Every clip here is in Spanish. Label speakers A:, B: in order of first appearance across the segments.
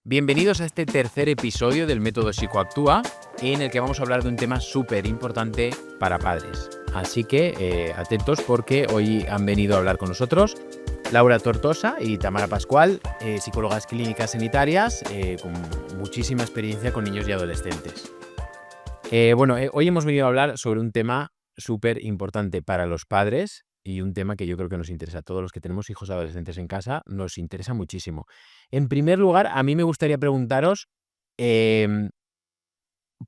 A: Bienvenidos a este tercer episodio del método Psicoactúa, en el que vamos a hablar de un tema súper importante para padres. Así que atentos porque hoy han venido a hablar con nosotros Laura Tortosa y Tamara Pascual, psicólogas clínicas sanitarias con muchísima experiencia con niños y adolescentes. Hoy hemos venido a hablar sobre un tema súper importante para los padres y un tema que yo creo que nos interesa a todos los que tenemos hijos adolescentes en casa, nos interesa muchísimo. En primer lugar, a mí me gustaría preguntaros, em,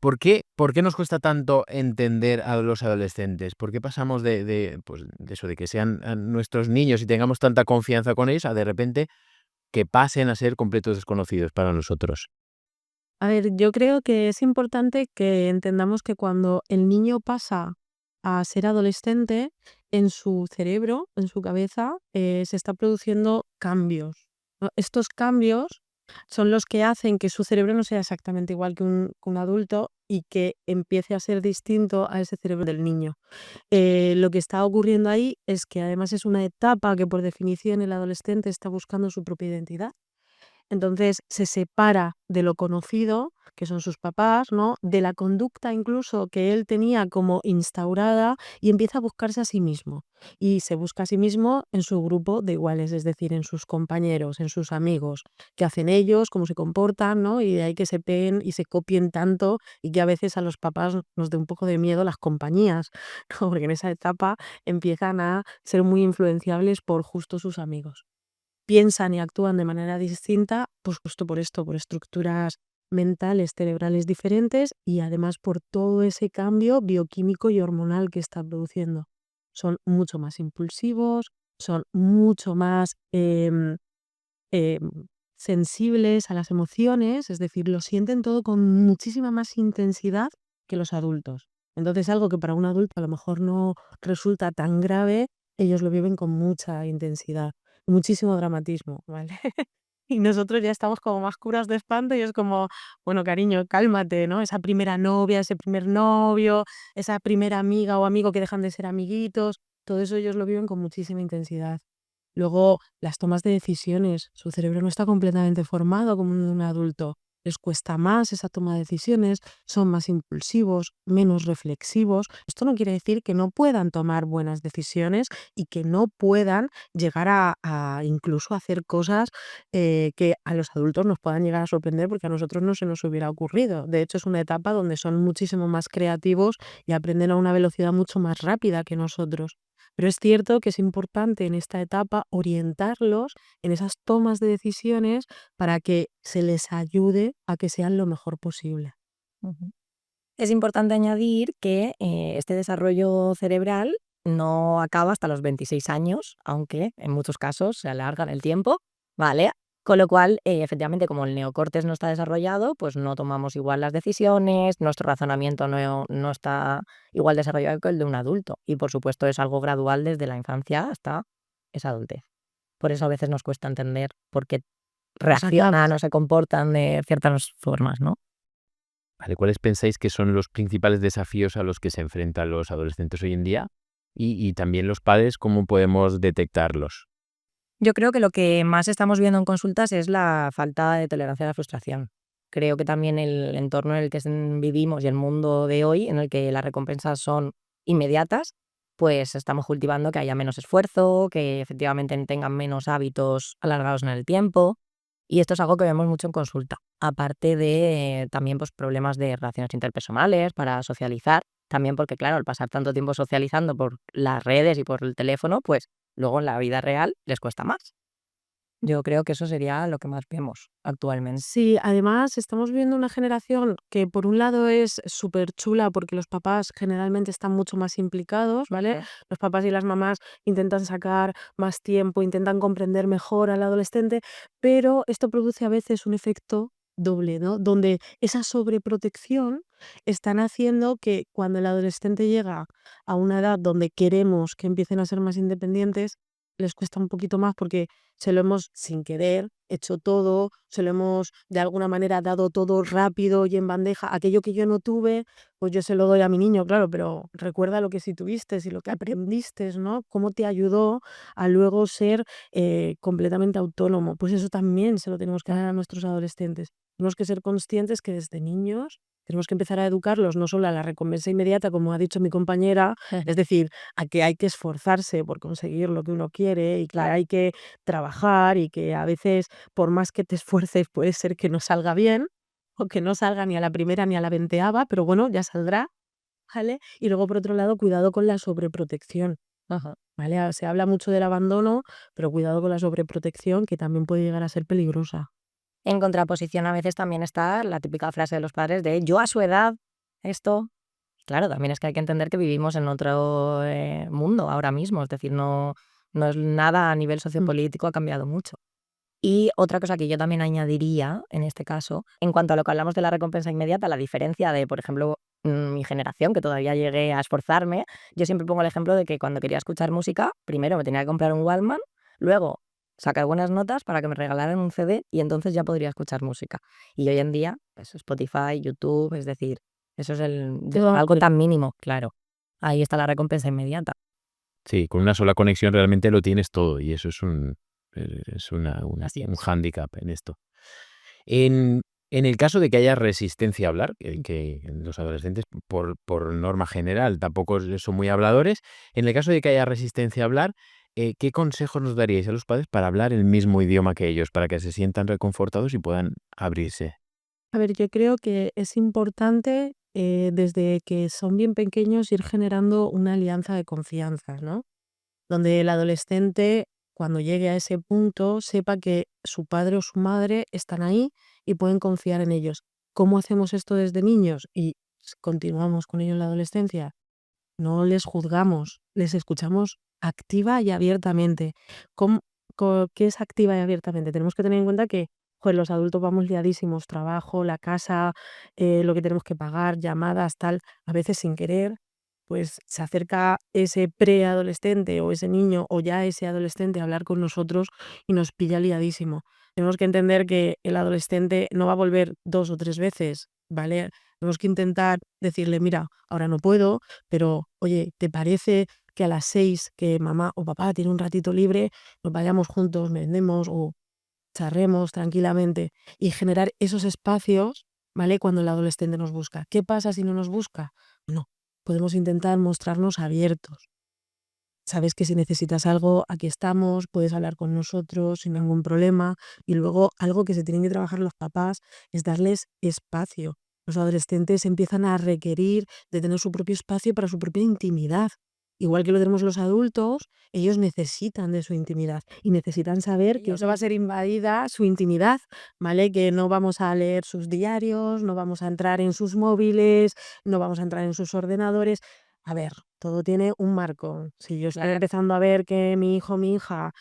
A: ¿por qué nos cuesta tanto entender a los adolescentes? ¿Por qué pasamos de eso, de que sean nuestros niños y tengamos tanta confianza con ellos, a de repente que pasen a ser completos desconocidos para nosotros?
B: A ver, yo creo que es importante que entendamos que cuando el niño pasa a ser adolescente, en su cerebro, en su cabeza, se está produciendo cambios, ¿no? Estos cambios son los que hacen que su cerebro no sea exactamente igual que un adulto y que empiece a ser distinto a ese cerebro del niño. Lo que está ocurriendo ahí es que además es una etapa que por definición el adolescente está buscando su propia identidad. Entonces se separa de lo conocido, que son sus papás, ¿no? De la conducta incluso que él tenía como instaurada y empieza a buscarse a sí mismo. Y se busca a sí mismo en su grupo de iguales, es decir, en sus compañeros, en sus amigos, qué hacen ellos, cómo se comportan, ¿no? Y de ahí que se peguen y se copien tanto y que a veces a los papás nos dé un poco de miedo las compañías, ¿no? Porque en esa etapa empiezan a ser muy influenciables por justo sus amigos. Piensan y actúan de manera distinta, pues justo por esto, por estructuras mentales, cerebrales diferentes y además por todo ese cambio bioquímico y hormonal que está produciendo. Son mucho más impulsivos, son mucho más sensibles a las emociones, es decir, lo sienten todo con muchísima más intensidad que los adultos. Entonces, algo que para un adulto a lo mejor no resulta tan grave, ellos lo viven con mucha intensidad, muchísimo dramatismo, ¿vale? Y nosotros ya estamos como más curados de espanto y es como, bueno, cariño, cálmate, ¿no? Esa primera novia, ese primer novio, esa primera amiga o amigo que dejan de ser amiguitos, todo eso ellos lo viven con muchísima intensidad. Luego, las tomas de decisiones, su cerebro no está completamente formado como el de un adulto. Les cuesta más esa toma de decisiones, son más impulsivos, menos reflexivos. Esto no quiere decir que no puedan tomar buenas decisiones y que no puedan llegar a incluso hacer cosas que a los adultos nos puedan llegar a sorprender porque a nosotros no se nos hubiera ocurrido. De hecho, es una etapa donde son muchísimo más creativos y aprenden a una velocidad mucho más rápida que nosotros. Pero es cierto que es importante en esta etapa orientarlos en esas tomas de decisiones para que se les ayude a que sean lo mejor posible.
C: Ujú. Es importante añadir que este desarrollo cerebral no acaba hasta los 26 años, aunque en muchos casos se alarga en el tiempo, ¿vale? Con lo cual, efectivamente, como el neocortes no está desarrollado, pues no tomamos igual las decisiones, nuestro razonamiento no está igual desarrollado que el de un adulto. Y por supuesto es algo gradual desde la infancia hasta esa adultez. Por eso a veces nos cuesta entender por qué reaccionan o se comportan de ciertas formas, ¿no?
A: Vale, ¿cuáles pensáis que son los principales desafíos a los que se enfrentan los adolescentes hoy en día? Y también los padres, ¿cómo podemos detectarlos?
C: Yo creo que lo que más estamos viendo en consultas es la falta de tolerancia a la frustración. Creo que también el entorno en el que vivimos y el mundo de hoy, en el que las recompensas son inmediatas, pues estamos cultivando que haya menos esfuerzo, que efectivamente tengan menos hábitos alargados en el tiempo. Y esto es algo que vemos mucho en consulta. Aparte de también pues, problemas de relaciones interpersonales para socializar. También porque, claro, al pasar tanto tiempo socializando por las redes y por el teléfono, pues luego en la vida real les cuesta más. Yo creo que eso sería lo que más vemos actualmente.
B: Sí, además estamos viendo una generación que por un lado es súper chula porque los papás generalmente están mucho más implicados, ¿vale?
C: Ujú.
B: Los papás y las mamás intentan sacar más tiempo, intentan comprender mejor al adolescente, pero esto produce a veces un efecto doble, ¿no? Donde esa sobreprotección están haciendo que cuando el adolescente llega a una edad donde queremos que empiecen a ser más independientes, les cuesta un poquito más porque se lo hemos, sin querer, hecho todo, se lo hemos de alguna manera dado todo rápido y en bandeja. Aquello que yo no tuve, pues yo se lo doy a mi niño, claro, pero recuerda lo que sí tuviste y lo que aprendiste, ¿no? Cómo te ayudó a luego ser completamente autónomo. Pues eso también se lo tenemos que dar a nuestros adolescentes. Tenemos que ser conscientes que desde niños tenemos que empezar a educarlos no solo a la recompensa inmediata, como ha dicho mi compañera, es decir, a que hay que esforzarse por conseguir lo que uno quiere y que
C: Claro.
B: hay que trabajar y que a veces, por más que te esfuerces, puede ser que no salga bien o que no salga ni a la primera ni a la 20ª, pero bueno, ya saldrá, ¿vale? Y luego, por otro lado, cuidado con la sobreprotección,
C: Ajá.
B: ¿vale? Se habla mucho del abandono, pero cuidado con la sobreprotección, que también puede llegar a ser peligrosa.
C: En contraposición, a veces también está la típica frase de los padres de: "Yo a su edad, esto". Claro, también es que hay que entender que vivimos en otro, mundo ahora mismo, es decir, no es nada a nivel
B: Mm.
C: sociopolítico, ha cambiado mucho. Y otra cosa que yo también añadiría, en este caso, en cuanto a lo que hablamos de la recompensa inmediata, la diferencia de, por ejemplo, mi generación, que todavía llegué a esforzarme, yo siempre pongo el ejemplo de que cuando quería escuchar música, primero me tenía que comprar un Walkman, luego sacar buenas notas para que me regalaran un CD y entonces ya podría escuchar música. Y hoy en día, pues Spotify, YouTube, es decir, eso es algo tan mínimo, claro. Ahí está la recompensa inmediata.
A: Sí, con una sola conexión realmente lo tienes todo y eso es
C: Así
A: un
C: es.
A: hándicap en esto. En, en el caso de que haya resistencia a hablar, que los adolescentes por norma general tampoco son muy habladores, en el caso de que haya resistencia a hablar, ¿qué consejos nos daríais a los padres para hablar el mismo idioma que ellos, para que se sientan reconfortados y puedan abrirse?
B: A ver, yo creo que es importante, desde que son bien pequeños, ir generando una alianza de confianza, ¿no? Donde el adolescente, cuando llegue a ese punto, sepa que su padre o su madre están ahí y pueden confiar en ellos. ¿Cómo hacemos esto desde niños? Y continuamos con ello en la adolescencia. No les juzgamos, les escuchamos activa y abiertamente. ¿Cómo qué es activa y abiertamente? Tenemos que tener en cuenta que, joder, los adultos vamos liadísimos, trabajo, la casa, lo que tenemos que pagar, llamadas, tal. A veces sin querer, pues se acerca ese preadolescente o ese niño o ya ese adolescente a hablar con nosotros y nos pilla liadísimo. Tenemos que entender que el adolescente no va a volver 2 o 3 veces, ¿vale? Tenemos que intentar decirle: "Mira, ahora no puedo, pero oye, ¿te parece que a las 6 que mamá o papá tiene un ratito libre, nos vayamos juntos, merendemos o charremos tranquilamente?". Y generar esos espacios, ¿vale? Cuando el adolescente nos busca. ¿Qué pasa si no nos busca? No, podemos intentar mostrarnos abiertos. Sabes que si necesitas algo, aquí estamos, puedes hablar con nosotros sin ningún problema. Y luego algo que se tienen que trabajar los papás es darles espacio. Los adolescentes empiezan a requerir de tener su propio espacio para su propia intimidad. Igual que lo tenemos los adultos, ellos necesitan de su intimidad y necesitan saber que no va a ser invadida su intimidad, ¿vale? Que no vamos a leer sus diarios, no vamos a entrar en sus móviles, no vamos a entrar en sus ordenadores. A ver, todo tiene un marco. Si yo estoy empezando a ver que mi hijo o mi hija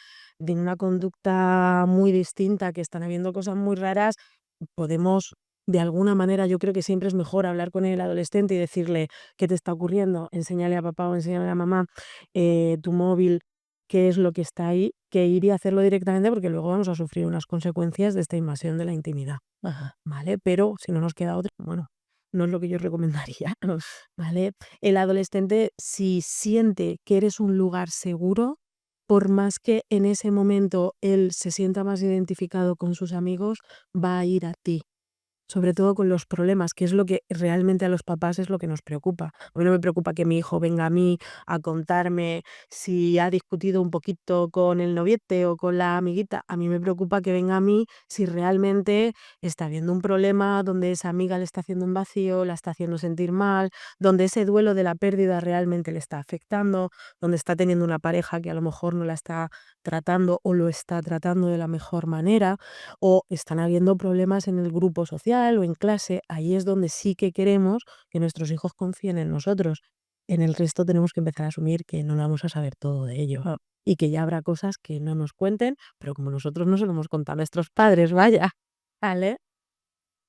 B: tiene una conducta muy distinta, que están habiendo cosas muy raras, podemos, de alguna manera, yo creo que siempre es mejor hablar con el adolescente y decirle: "¿Qué te está ocurriendo? Enséñale a papá o enséñale a mamá tu móvil, qué es lo que está ahí", que ir y hacerlo directamente, porque luego vamos a sufrir unas consecuencias de esta invasión de la intimidad,
C: Ajá.
B: ¿vale? Pero si no nos queda otra, bueno, no es lo que yo recomendaría, ¿vale? El adolescente, si siente que eres un lugar seguro, por más que en ese momento él se sienta más identificado con sus amigos, va a ir a ti. Sobre todo con los problemas, que es lo que realmente a los papás es lo que nos preocupa. A mí no me preocupa que mi hijo venga a mí a contarme si ha discutido un poquito con el noviete o con la amiguita. A mí me preocupa que venga a mí si realmente está habiendo un problema donde esa amiga le está haciendo un vacío, la está haciendo sentir mal, donde ese duelo de la pérdida realmente le está afectando, donde está teniendo una pareja que a lo mejor no la está tratando o lo está tratando de la mejor manera, o están habiendo problemas en el grupo social o en clase. Ahí es donde sí que queremos que nuestros hijos confíen en nosotros. En el resto tenemos que empezar a asumir que no vamos a saber todo de ello y que ya habrá cosas que no nos cuenten, pero como nosotros no se lo hemos contado a nuestros padres, vaya, ¿vale?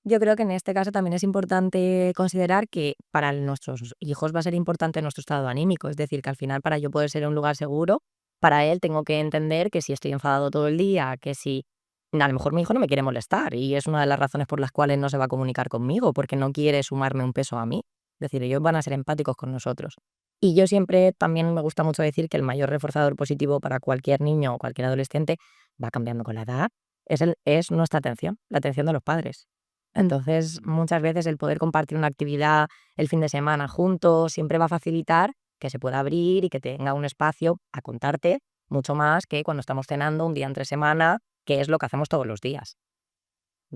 C: Yo creo que en este caso también es importante considerar que para nuestros hijos va a ser importante nuestro estado anímico, es decir, que al final para yo poder ser un lugar seguro, para él tengo que entender que si estoy enfadado todo el día, que si a lo mejor mi hijo no me quiere molestar y es una de las razones por las cuales no se va a comunicar conmigo, porque no quiere sumarme un peso a mí. Es decir, ellos van a ser empáticos con nosotros. Y yo siempre también me gusta mucho decir que el mayor reforzador positivo para cualquier niño o cualquier adolescente va cambiando con la edad, es nuestra atención, la atención de los padres. Entonces, muchas veces el poder compartir una actividad el fin de semana juntos siempre va a facilitar que se pueda abrir y que tenga un espacio a contarte mucho más que cuando estamos cenando un día entre semana, que es lo que hacemos todos los días.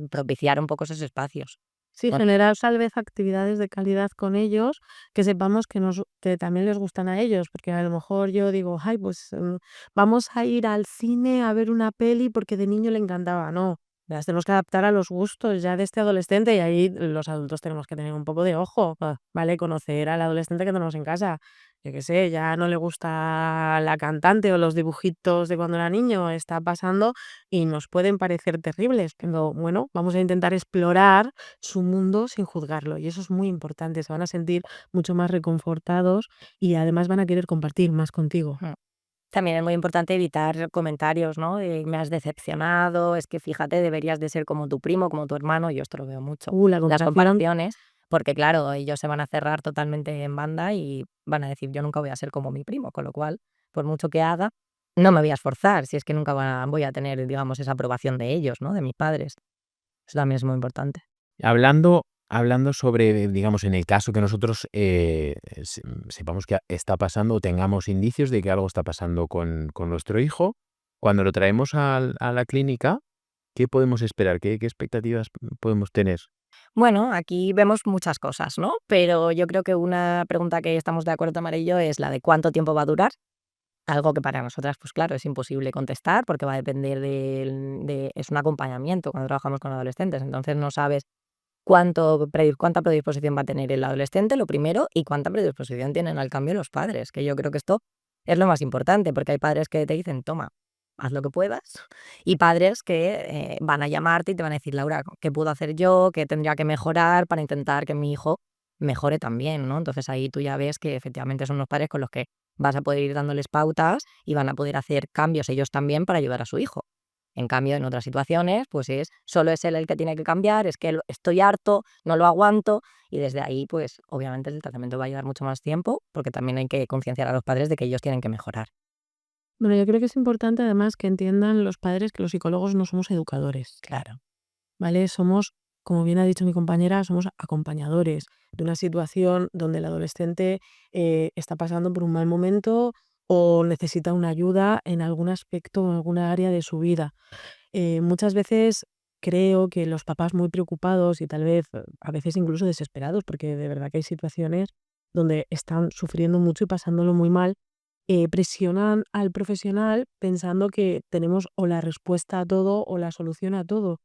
C: Propiciar un poco esos espacios.
B: Sí,
C: Bueno,
B: generar tal vez actividades de calidad con ellos que sepamos que también les gustan a ellos, porque a lo mejor yo digo, ay, pues vamos a ir al cine a ver una peli porque de niño le encantaba. No, las tenemos que adaptar a los gustos ya de este adolescente y ahí los adultos tenemos que tener un poco de ojo, ¿vale? Conocer al adolescente que tenemos en casa. Yo qué sé, ya no le gusta la cantante o los dibujitos de cuando era niño, está pasando y nos pueden parecer terribles, pero bueno, vamos a intentar explorar su mundo sin juzgarlo. Y eso es muy importante. Se van a sentir mucho más reconfortados y además van a querer compartir más contigo.
C: también es muy importante evitar comentarios, ¿no? De me has decepcionado, es que fíjate, deberías de ser como tu primo, como tu hermano, yo esto lo veo mucho.
B: La
C: Las
B: comparación,
C: comparaciones, porque claro, ellos se van a cerrar totalmente en banda y van a decir, yo nunca voy a ser como mi primo, con lo cual, por mucho que haga, no me voy a esforzar, si es que nunca voy a tener, digamos, esa aprobación de ellos, ¿no? De mis padres. Eso también es muy importante.
A: Hablando sobre, digamos, en el caso que nosotros sepamos que está pasando o tengamos indicios de que algo está pasando con nuestro hijo, cuando lo traemos a la clínica, ¿qué podemos esperar? ¿Qué expectativas podemos tener?
C: Bueno, aquí vemos muchas cosas, ¿no? Pero yo creo que una pregunta que estamos de acuerdo, Tamara y yo, es la de cuánto tiempo va a durar. Algo que para nosotras, pues claro, es imposible contestar porque va a depender es un acompañamiento cuando trabajamos con adolescentes. Entonces no sabes cuánta predisposición va a tener el adolescente, lo primero, y cuánta predisposición tienen al cambio los padres, que yo creo que esto es lo más importante, porque hay padres que te dicen, toma, haz lo que puedas, y padres que van a llamarte y te van a decir, Laura, ¿qué puedo hacer yo? ¿Qué tendría que mejorar para intentar que mi hijo mejore también, ¿no? Entonces ahí tú ya ves que efectivamente son unos padres con los que vas a poder ir dándoles pautas y van a poder hacer cambios ellos también para ayudar a su hijo. En cambio, en otras situaciones, pues solo es él el que tiene que cambiar, es que estoy harto, no lo aguanto, y desde ahí, pues obviamente el tratamiento va a llevar mucho más tiempo, porque también hay que concienciar a los padres de que ellos tienen que mejorar.
B: bueno, yo creo que es importante además que entiendan los padres que los psicólogos no somos educadores,
C: Claro.
B: ¿vale? Somos, como bien ha dicho mi compañera, somos acompañadores de una situación donde el adolescente está pasando por un mal momento o necesita una ayuda en algún aspecto o en alguna área de su vida. Muchas veces creo que los papás muy preocupados y tal vez a veces incluso desesperados, porque de verdad que hay situaciones donde están sufriendo mucho y pasándolo muy mal, presionan al profesional pensando que tenemos o la respuesta a todo o la solución a todo.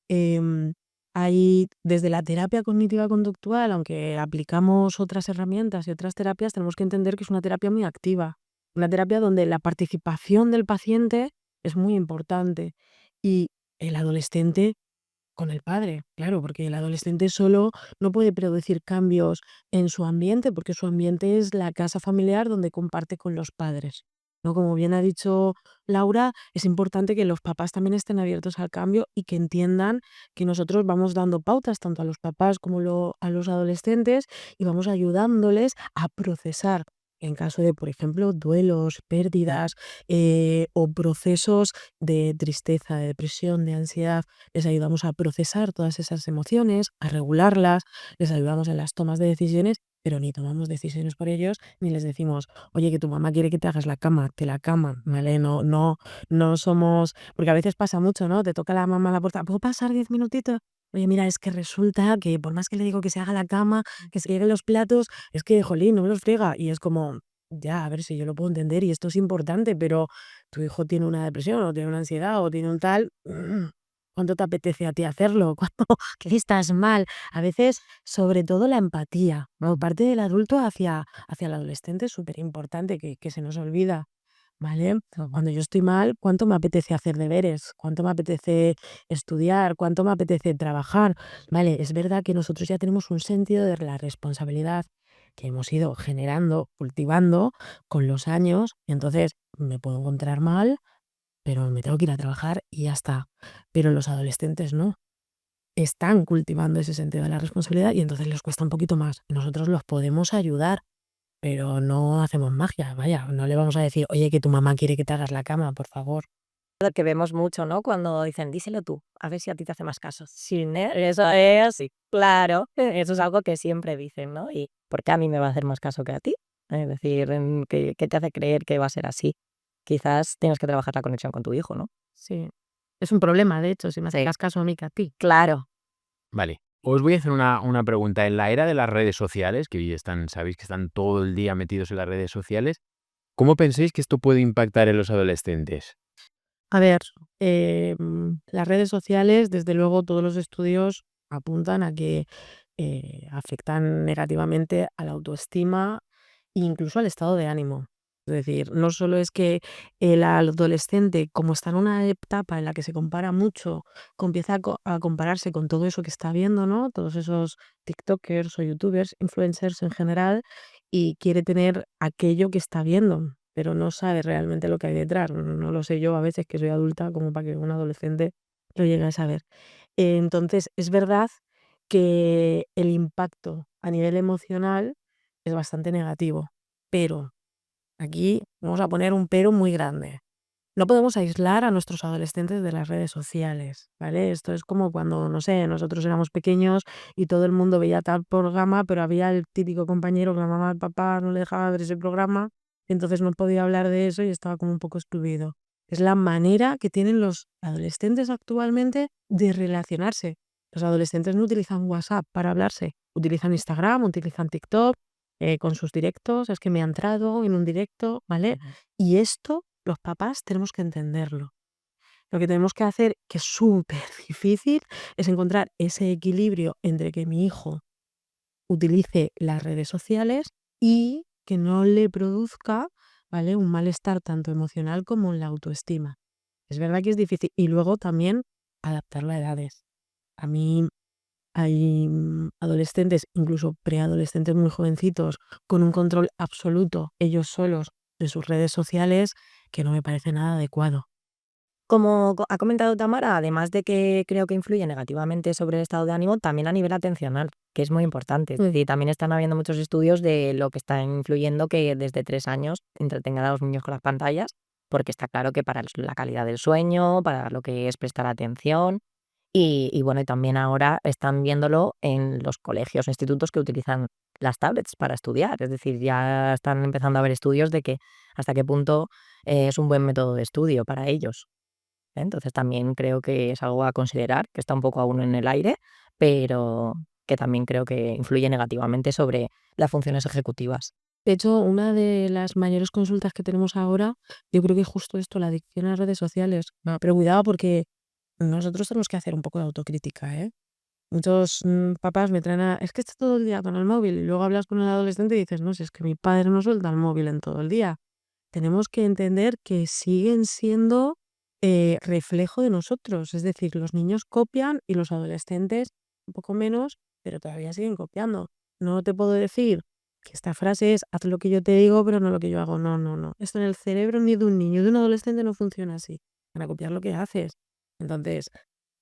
B: Em, Hay desde la terapia cognitiva conductual, aunque aplicamos otras herramientas y otras terapias, tenemos que entender que es una terapia muy activa, una terapia donde la participación del paciente es muy importante y el adolescente con el padre, claro, porque el adolescente solo no puede producir cambios en su ambiente, porque su ambiente es la casa familiar donde comparte con los padres, ¿no? Como bien ha dicho Laura, es importante que los papás también estén abiertos al cambio y que entiendan que nosotros vamos dando pautas tanto a los papás como a los adolescentes y vamos ayudándoles a procesar en caso de, por ejemplo, duelos, pérdidas o procesos de tristeza, de depresión, de ansiedad. Les ayudamos a procesar todas esas emociones, a regularlas, les ayudamos en las tomas de decisiones, pero ni tomamos decisiones por ellos, ni les decimos, oye, que tu mamá quiere que te hagas la cama, te la cama, ¿vale? No somos, porque a veces pasa mucho, ¿no? Te toca la mamá a la puerta, ¿puedo pasar 10 minutitos? Oye, mira, es que resulta que por más que le digo que se haga la cama, que se friegue los platos, es que, jolín, no me los friega. Y es como, ya, a ver si yo lo puedo entender y esto es importante, pero tu hijo tiene una depresión o tiene una ansiedad o tiene un tal, ¿cuánto te apetece a ti hacerlo? ¿Cuánto que estás mal? A veces, sobre todo la empatía, por parte del adulto hacia el adolescente es súper importante que se nos olvida, ¿vale? Cuando yo estoy mal, ¿cuánto me apetece hacer deberes? ¿Cuánto me apetece estudiar? ¿Cuánto me apetece trabajar? Vale, es verdad que nosotros ya tenemos un sentido de la responsabilidad, que hemos ido generando, cultivando con los años. Y entonces me puedo encontrar mal, pero me tengo que ir a trabajar y ya está. Pero los adolescentes no. Están cultivando ese sentido de la responsabilidad y entonces les cuesta un poquito más. Nosotros los podemos ayudar, pero no hacemos magia, vaya, no le vamos a decir, oye, que tu mamá quiere que te hagas la cama, por favor.
C: Que vemos mucho, ¿no? Cuando dicen, díselo tú, a ver si a ti te hace más caso. Sí, eso es, sí, claro, eso es algo que siempre dicen, ¿no? ¿Y por qué a mí me va a hacer más caso que a ti? Es decir, ¿qué te hace creer que va a ser así? Quizás tienes que trabajar la conexión con tu hijo, ¿no?
B: Sí. Es un problema, de hecho, si me
C: Sí,
B: haces caso a mí que a ti.
C: claro.
A: Vale. Os voy a hacer una pregunta. En la era de las redes sociales, que hoy sabéis que están todo el día metidos en las redes sociales, ¿cómo pensáis que esto puede impactar en los adolescentes?
B: A ver, las redes sociales, desde luego, todos los estudios apuntan a que afectan negativamente a la autoestima e incluso al estado de ánimo. Es decir, no solo es que el adolescente, como está en una etapa en la que se compara mucho, empieza a compararse con todo eso que está viendo, ¿no? Todos esos TikTokers o YouTubers, influencers en general, y quiere tener aquello que está viendo, pero no sabe realmente lo que hay detrás. No lo sé yo a veces que soy adulta como para que un adolescente lo llegue a saber. Entonces, es verdad que el impacto a nivel emocional es bastante negativo, pero aquí vamos a poner un pero muy grande. No podemos aislar a nuestros adolescentes de las redes sociales, ¿vale? Esto es como cuando, no sé, nosotros éramos pequeños y todo el mundo veía tal programa, pero había el típico compañero que la mamá, el papá no le dejaba ver ese programa, entonces no podía hablar de eso y estaba como un poco excluido. Es la manera que tienen los adolescentes actualmente de relacionarse. Los adolescentes no utilizan WhatsApp para hablarse, utilizan Instagram, utilizan TikTok, con sus directos, es que me ha entrado en un directo, ¿vale?
C: Ujú.
B: Y esto los papás tenemos que entenderlo. Lo que tenemos que hacer, que es súper difícil, es encontrar ese equilibrio entre que mi hijo utilice las redes sociales y que no le produzca, ¿vale?, un malestar tanto emocional como en la autoestima. Es verdad que es difícil. Y luego también adaptarlo a edades. A mí hay adolescentes, incluso preadolescentes muy jovencitos, con un control absoluto, ellos solos, de sus redes sociales, que no me parece nada adecuado.
C: Como ha comentado Tamara, además de que creo que influye negativamente sobre el estado de ánimo, también a nivel atencional, que es muy importante. Es decir, también están habiendo muchos estudios de lo que está influyendo que desde 3 años entretengan a los niños con las pantallas, porque está claro que para la calidad del sueño, para lo que es prestar atención, y bueno, y también ahora están viéndolo en los colegios o institutos que utilizan las tablets para estudiar. Es decir, ya están empezando a haber estudios de que hasta qué punto es un buen método de estudio para ellos. Entonces, también creo que es algo a considerar, que está un poco aún en el aire, pero que también creo que influye negativamente sobre las funciones ejecutivas.
B: De hecho, una de las mayores consultas que tenemos ahora, yo creo que es justo esto, la adicción a las redes sociales. Pero cuidado porque nosotros tenemos que hacer un poco de autocrítica, ¿eh? Muchos papás me traen es que está todo el día con el móvil y luego hablas con el adolescente y dices, no, si es que mi padre no suelta el móvil en todo el día. Tenemos que entender que siguen siendo reflejo de nosotros. Es decir, los niños copian y los adolescentes un poco menos, pero todavía siguen copiando. No te puedo decir que esta frase es, haz lo que yo te digo, pero no lo que yo hago. No, no, no. Esto en el cerebro ni de un niño, de un adolescente no funciona así. Para copiar lo que haces. Entonces,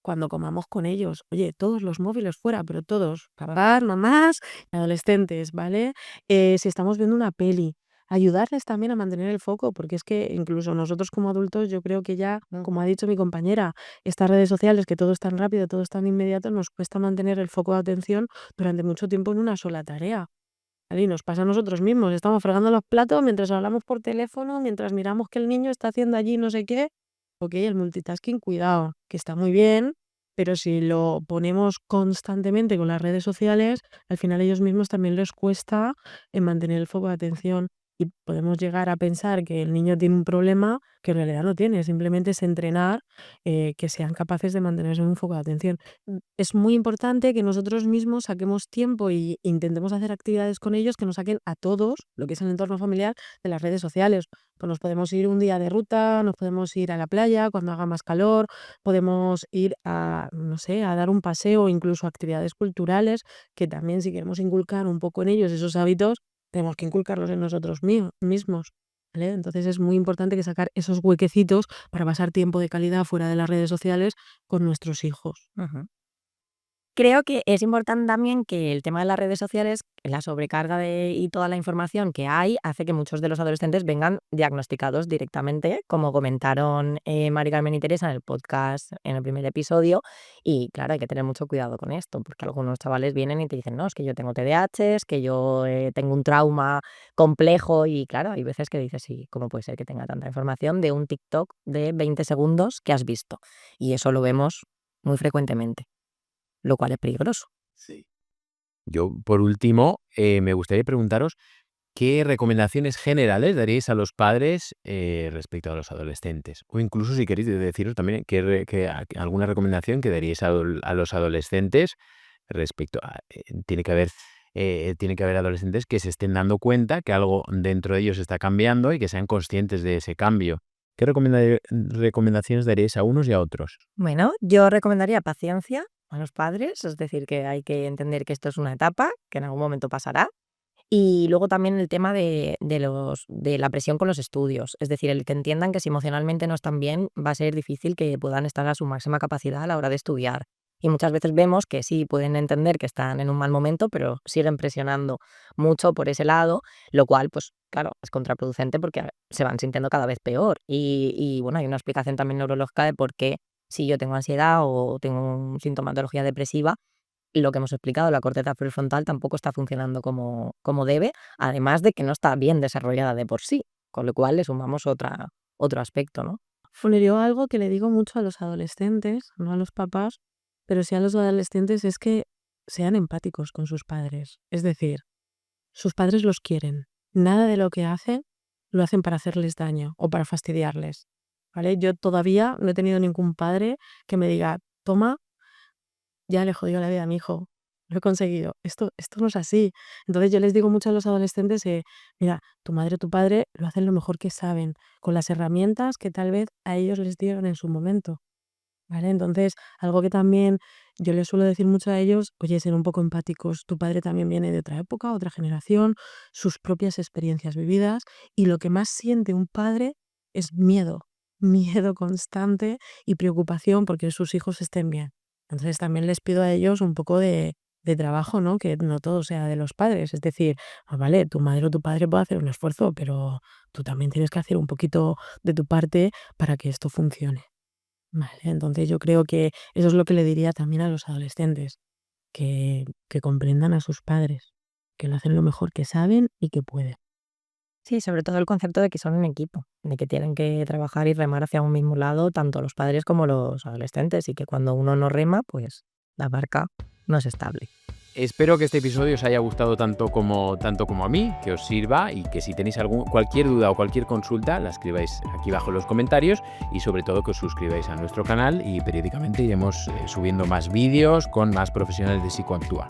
B: cuando comamos con ellos, oye, todos los móviles fuera, pero todos, papás, mamás, adolescentes, ¿vale? Si estamos viendo una peli, ayudarles también a mantener el foco, porque es que incluso nosotros como adultos, yo creo que ya, como ha dicho mi compañera, estas redes sociales, que todo es tan rápido, todo es tan inmediato, nos cuesta mantener el foco de atención durante mucho tiempo en una sola tarea. ¿Vale? Y nos pasa a nosotros mismos, estamos fregando los platos mientras hablamos por teléfono, mientras miramos que el niño está haciendo allí no sé qué. Ok, el multitasking, cuidado, que está muy bien, pero si lo ponemos constantemente con las redes sociales, al final a ellos mismos también les cuesta mantener el foco de atención. y podemos llegar a pensar que el niño tiene un problema que en realidad no tiene, simplemente es entrenar que sean capaces de mantenerse en un foco de atención. Es muy importante que nosotros mismos saquemos tiempo y intentemos hacer actividades con ellos que nos saquen a todos, lo que es el entorno familiar, de las redes sociales. Pues nos podemos ir un día de ruta, nos podemos ir a la playa cuando haga más calor, podemos ir a, no sé, a dar un paseo, incluso actividades culturales, que también si queremos inculcar un poco en ellos esos hábitos, tenemos que inculcarlos en nosotros mismos. ¿Vale? Entonces es muy importante que sacar esos huequecitos para pasar tiempo de calidad fuera de las redes sociales con nuestros hijos.
C: Ujú. Creo que es importante también que el tema de las redes sociales, la sobrecarga y toda la información que hay, hace que muchos de los adolescentes vengan diagnosticados directamente, como comentaron Mari Carmen y Teresa en el podcast, en el primer episodio. Y claro, hay que tener mucho cuidado con esto, porque algunos chavales vienen y te dicen, no, es que yo tengo TDAH, es que yo tengo un trauma complejo. Y claro, hay veces que dices, sí, ¿cómo puede ser que tenga tanta información de un TikTok de 20 segundos que has visto? Y eso lo vemos muy frecuentemente, lo cual es peligroso.
A: Sí. Yo, por último, me gustaría preguntaros qué recomendaciones generales daríais a los padres respecto a los adolescentes. O incluso, si queréis, deciros también alguna recomendación que daríais a los adolescentes respecto a... tiene que haber adolescentes que se estén dando cuenta que algo dentro de ellos está cambiando y que sean conscientes de ese cambio. ¿Qué recomendaciones daríais a unos y a otros?
C: Bueno, yo recomendaría paciencia a los padres, es decir, que hay que entender que esto es una etapa, que en algún momento pasará. Y luego también el tema de la presión con los estudios, es decir, el que entiendan que si emocionalmente no están bien, va a ser difícil que puedan estar a su máxima capacidad a la hora de estudiar. Y muchas veces vemos que sí pueden entender que están en un mal momento, pero siguen presionando mucho por ese lado, lo cual, pues claro, es contraproducente porque se van sintiendo cada vez peor. Y bueno, hay una explicación también neurológica de por qué si yo tengo ansiedad o tengo un sintomatología depresiva, lo que hemos explicado, la corteza prefrontal tampoco está funcionando como debe, además de que no está bien desarrollada de por sí, con lo cual le sumamos otro aspecto, ¿no?
B: Bueno, yo algo que le digo mucho a los adolescentes, no a los papás, pero sí a los adolescentes, es que sean empáticos con sus padres. Es decir, sus padres los quieren. Nada de lo que hacen lo hacen para hacerles daño o para fastidiarles. ¿Vale? Yo todavía no he tenido ningún padre que me diga, toma, ya le jodió la vida a mi hijo, lo he conseguido. Esto no es así. Entonces yo les digo mucho a los adolescentes, mira, tu madre o tu padre lo hacen lo mejor que saben, con las herramientas que tal vez a ellos les dieron en su momento. ¿Vale? Entonces, algo que también yo les suelo decir mucho a ellos, oye, ser un poco empáticos. Tu padre también viene de otra época, otra generación, sus propias experiencias vividas, y lo que más siente un padre es miedo, miedo constante y preocupación porque sus hijos estén bien. Entonces también les pido a ellos un poco de trabajo, ¿no? Que no todo sea de los padres. Es decir, vale, tu madre o tu padre puede hacer un esfuerzo, pero tú también tienes que hacer un poquito de tu parte para que esto funcione. Vale, entonces yo creo que eso es lo que le diría también a los adolescentes, que comprendan a sus padres, que lo hacen lo mejor que saben y que pueden.
C: Sí, sobre todo el concepto de que son un equipo, de que tienen que trabajar y remar hacia un mismo lado, tanto los padres como los adolescentes, y que cuando uno no rema, pues la barca no es estable.
A: Espero que este episodio os haya gustado tanto como a mí, que os sirva y que si tenéis cualquier duda o cualquier consulta la escribáis aquí abajo en los comentarios y sobre todo que os suscribáis a nuestro canal y periódicamente iremos subiendo más vídeos con más profesionales de Psicoactúa.